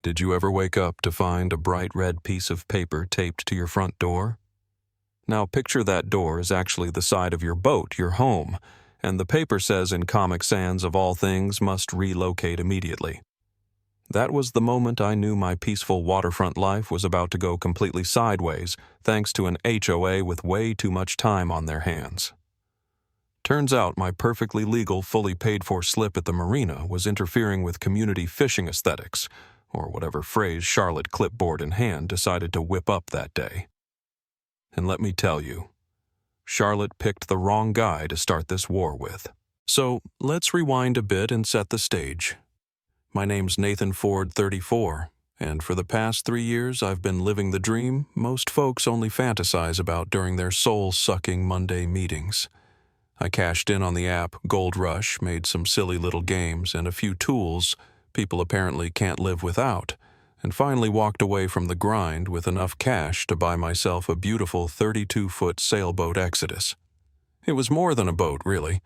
Did you ever wake up to find a bright red piece of paper taped to your front door? Now picture that door is actually the side of your boat, your home, and the paper says in Comic Sans of all things must relocate immediately. That was the moment I knew my peaceful waterfront life was about to go completely sideways thanks to an HOA with way too much time on their hands. Turns out my perfectly legal, fully paid-for slip at the Marina was interfering with community fishing aesthetics, or whatever phrase Charlotte, clipboard in hand, decided to whip up that day. And let me tell you, Charlotte picked the wrong guy to start this war with. So let's rewind a bit and set the stage. My name's Nathan Ford, 34, and for the past 3 years I've been living the dream most folks only fantasize about during their soul-sucking Monday meetings. I cashed in on the app Gold Rush, made some silly little games and a few tools people apparently can't live without, and finally walked away from the grind with enough cash to buy myself a beautiful 32-foot sailboat Exodus. It was more than a boat, really.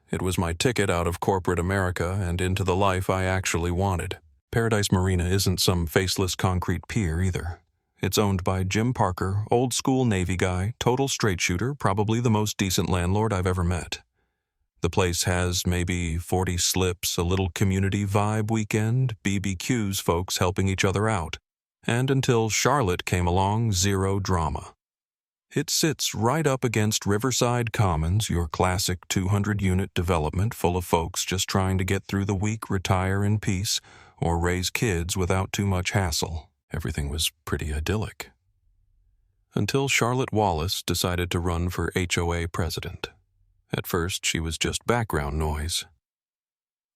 It was my ticket out of corporate America and into the life I actually wanted. Paradise Marina isn't some faceless concrete pier either. It's owned by Jim Parker, old-school Navy guy, total straight shooter, probably the most decent landlord I've ever met. The place has maybe 40 slips, a little community vibe weekend, BBQs, folks helping each other out. And until Charlotte came along, zero drama. It sits right up against Riverside Commons, your classic 200-unit development full of folks just trying to get through the week, retire in peace, or raise kids without too much hassle. Everything was pretty idyllic. Until Charlotte Wallace decided to run for HOA President. At first, she was just background noise.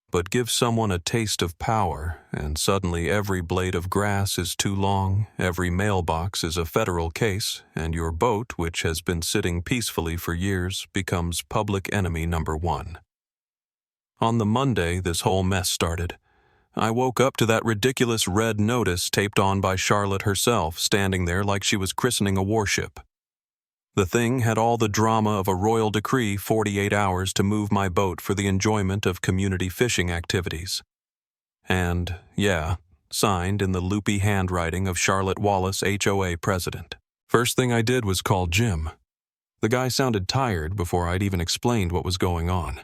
But give someone a taste of power, and suddenly every blade of grass is too long, every mailbox is a federal case, and your boat, which has been sitting peacefully for years, becomes public enemy number 1. On the Monday this whole mess started, I woke up to that ridiculous red notice taped on by Charlotte herself, standing there like she was christening a warship. The thing had all the drama of a royal decree, 48 hours to move my boat for the enjoyment of community fishing activities. And, yeah, signed in the loopy handwriting of Charlotte Wallace, HOA President. First thing I did was call Jim. The guy sounded tired before I'd even explained what was going on.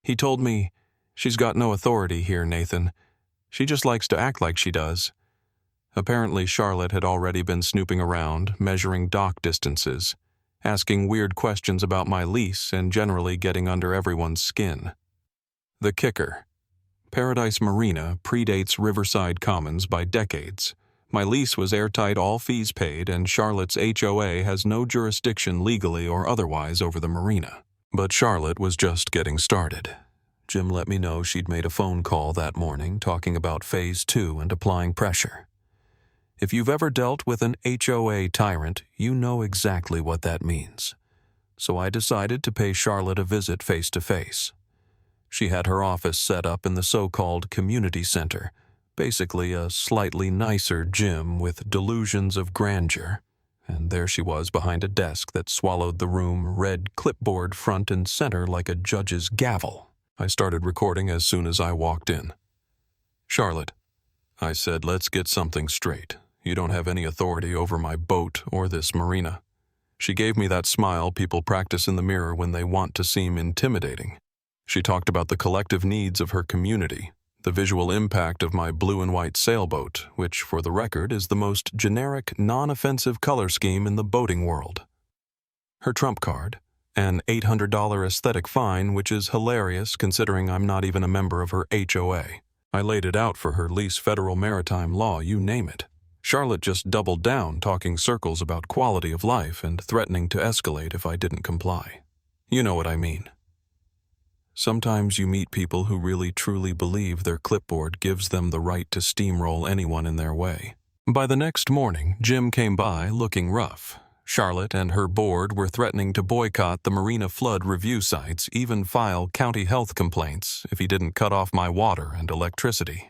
He told me, "She's got no authority here, Nathan. She just likes to act like she does." Apparently Charlotte had already been snooping around, measuring dock distances, asking weird questions about my lease and generally getting under everyone's skin. The kicker. Paradise Marina predates Riverside Commons by decades. My lease was airtight, all fees paid, and Charlotte's HOA has no jurisdiction legally or otherwise over the marina. But Charlotte was just getting started. Jim let me know she'd made a phone call that morning talking about Phase 2 and applying pressure. If you've ever dealt with an HOA tyrant, you know exactly what that means. So I decided to pay Charlotte a visit face-to-face. She had her office set up in the so-called community center, basically a slightly nicer gym with delusions of grandeur. And there she was behind a desk that swallowed the room, red clipboard front and center like a judge's gavel. I started recording as soon as I walked in. "Charlotte," I said, "let's get something straight. You don't have any authority over my boat or this marina." She gave me that smile people practice in the mirror when they want to seem intimidating. She talked about the collective needs of her community, the visual impact of my blue and white sailboat, which, for the record, is the most generic, non-offensive color scheme in the boating world. Her trump card, an $800 aesthetic fine, which is hilarious considering I'm not even a member of her HOA. I laid it out for her lease, federal maritime law, you name it. Charlotte just doubled down, talking circles about quality of life and threatening to escalate if I didn't comply. You know what I mean. Sometimes you meet people who really truly believe their clipboard gives them the right to steamroll anyone in their way. By the next morning, Jim came by looking rough. Charlotte and her board were threatening to boycott the marina flood review sites, even file county health complaints if he didn't cut off my water and electricity.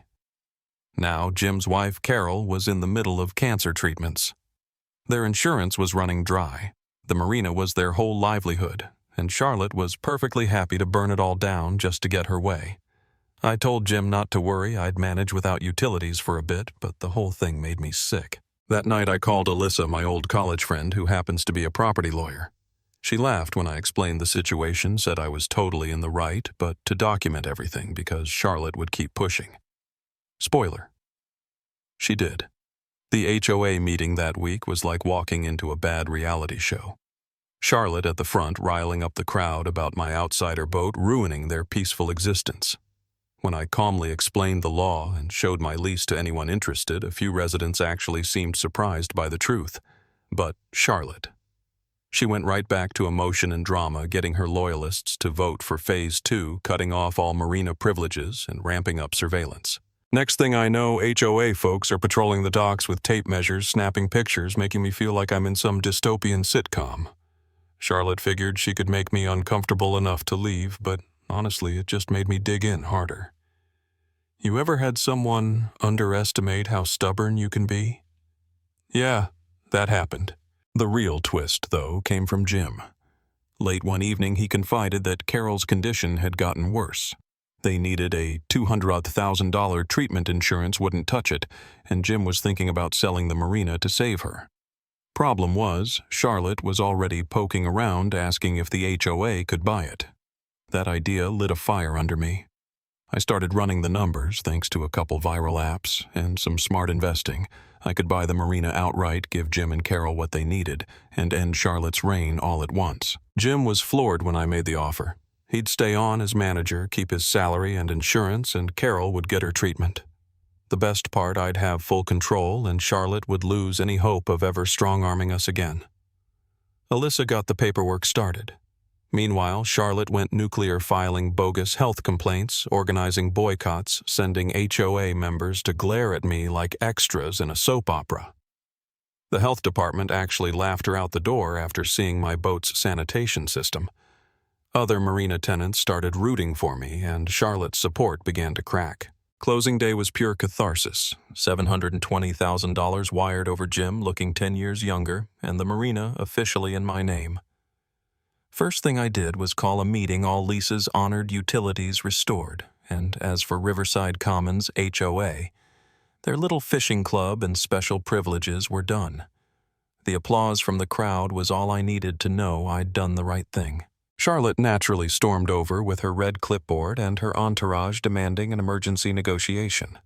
Now, Jim's wife, Carol, was in the middle of cancer treatments. Their insurance was running dry. The marina was their whole livelihood, and Charlotte was perfectly happy to burn it all down just to get her way. I told Jim not to worry, I'd manage without utilities for a bit, but the whole thing made me sick. That night I called Alyssa, my old college friend, who happens to be a property lawyer. She laughed when I explained the situation, said I was totally in the right, but to document everything because Charlotte would keep pushing. Spoiler. She did. The HOA meeting that week was like walking into a bad reality show. Charlotte at the front riling up the crowd about my outsider boat ruining their peaceful existence. When I calmly explained the law and showed my lease to anyone interested, a few residents actually seemed surprised by the truth. But Charlotte. She went right back to emotion and drama, getting her loyalists to vote for Phase 2, cutting off all Marina privileges and ramping up surveillance. Next thing I know, HOA folks are patrolling the docks with tape measures, snapping pictures, making me feel like I'm in some dystopian sitcom. Charlotte figured she could make me uncomfortable enough to leave, but honestly, it just made me dig in harder. You ever had someone underestimate how stubborn you can be? Yeah, that happened. The real twist, though, came from Jim. Late one evening, he confided that Carol's condition had gotten worse. They needed a $200,000 treatment insurance wouldn't touch it, and Jim was thinking about selling the Marina to save her. Problem was, Charlotte was already poking around asking if the HOA could buy it. That idea lit a fire under me. I started running the numbers thanks to a couple viral apps and some smart investing. I could buy the Marina outright, give Jim and Carol what they needed, and end Charlotte's reign all at once. Jim was floored when I made the offer. He'd stay on as manager, keep his salary and insurance, and Carol would get her treatment. The best part, I'd have full control, and Charlotte would lose any hope of ever strong-arming us again. Alyssa got the paperwork started. Meanwhile, Charlotte went nuclear filing bogus health complaints, organizing boycotts, sending HOA members to glare at me like extras in a soap opera. The health department actually laughed her out the door after seeing my boat's sanitation system. Other Marina tenants started rooting for me, and Charlotte's support began to crack. Closing day was pure catharsis. $720,000 wired over Jim, looking 10 years younger, and the Marina officially in my name. First thing I did was call a meeting, all leases honored, utilities restored, and as for Riverside Commons HOA, their little fishing club and special privileges were done. The applause from the crowd was all I needed to know I'd done the right thing. Charlotte naturally stormed over with her red clipboard and her entourage demanding an emergency negotiation.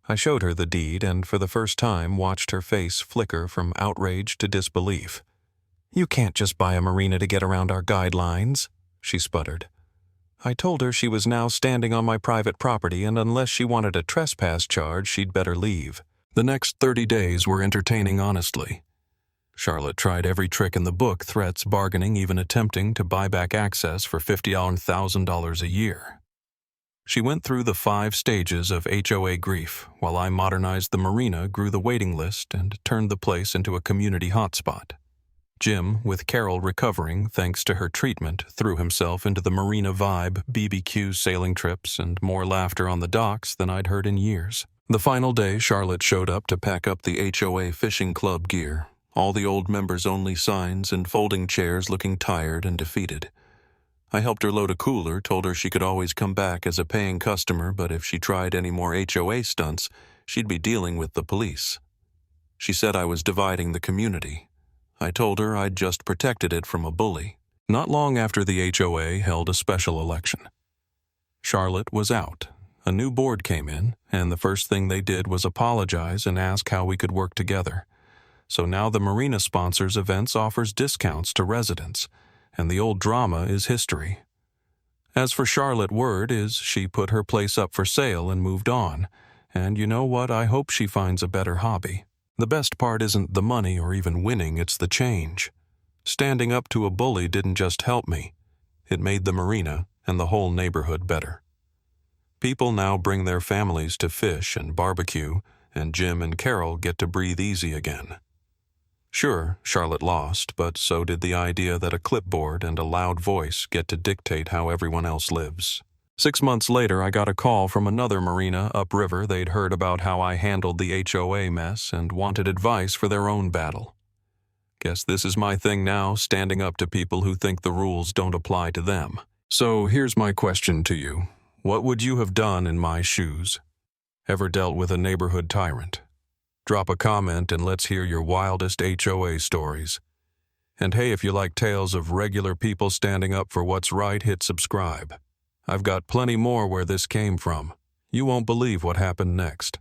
I showed her the deed and for the first time watched her face flicker from outrage to disbelief. "You can't just buy a Marina to get around our guidelines," she sputtered. I told her she was now standing on my private property and unless she wanted a trespass charge, she'd better leave. The next 30 days were entertaining honestly. Charlotte tried every trick in the book, threats, bargaining, even attempting to buy back access for $50,000 a year. She went through the 5 stages of HOA grief, while I modernized the Marina, grew the waiting list, and turned the place into a community hotspot. Jim, with Carol recovering thanks to her treatment, threw himself into the Marina vibe, BBQs, sailing trips, and more laughter on the docks than I'd heard in years. The final day, Charlotte showed up to pack up the HOA fishing club gear, all the old members-only signs and folding chairs looking tired and defeated. I helped her load a cooler, told her she could always come back as a paying customer, but if she tried any more HOA stunts, she'd be dealing with the police. She said I was dividing the community. I told her I'd just protected it from a bully. Not long after the HOA held a special election. Charlotte was out. A new board came in, and the first thing they did was apologize and ask how we could work together. So now the Marina sponsors events, offers discounts to residents, and the old drama is history. As for Charlotte, word is she put her place up for sale and moved on, and you know what, I hope she finds a better hobby. The best part isn't the money or even winning, it's the change. Standing up to a bully didn't just help me. It made the Marina and the whole neighborhood better. People now bring their families to fish and barbecue, and Jim and Carol get to breathe easy again. Sure, Charlotte lost, but so did the idea that a clipboard and a loud voice get to dictate how everyone else lives. 6 months later, I got a call from another Marina upriver. They'd heard about how I handled the HOA mess and wanted advice for their own battle. Guess this is my thing now, standing up to people who think the rules don't apply to them. So here's my question to you. What would you have done in my shoes? Ever dealt with a neighborhood tyrant? Drop a comment and let's hear your wildest HOA stories. And hey, if you like tales of regular people standing up for what's right, hit subscribe. I've got plenty more where this came from. You won't believe what happened next.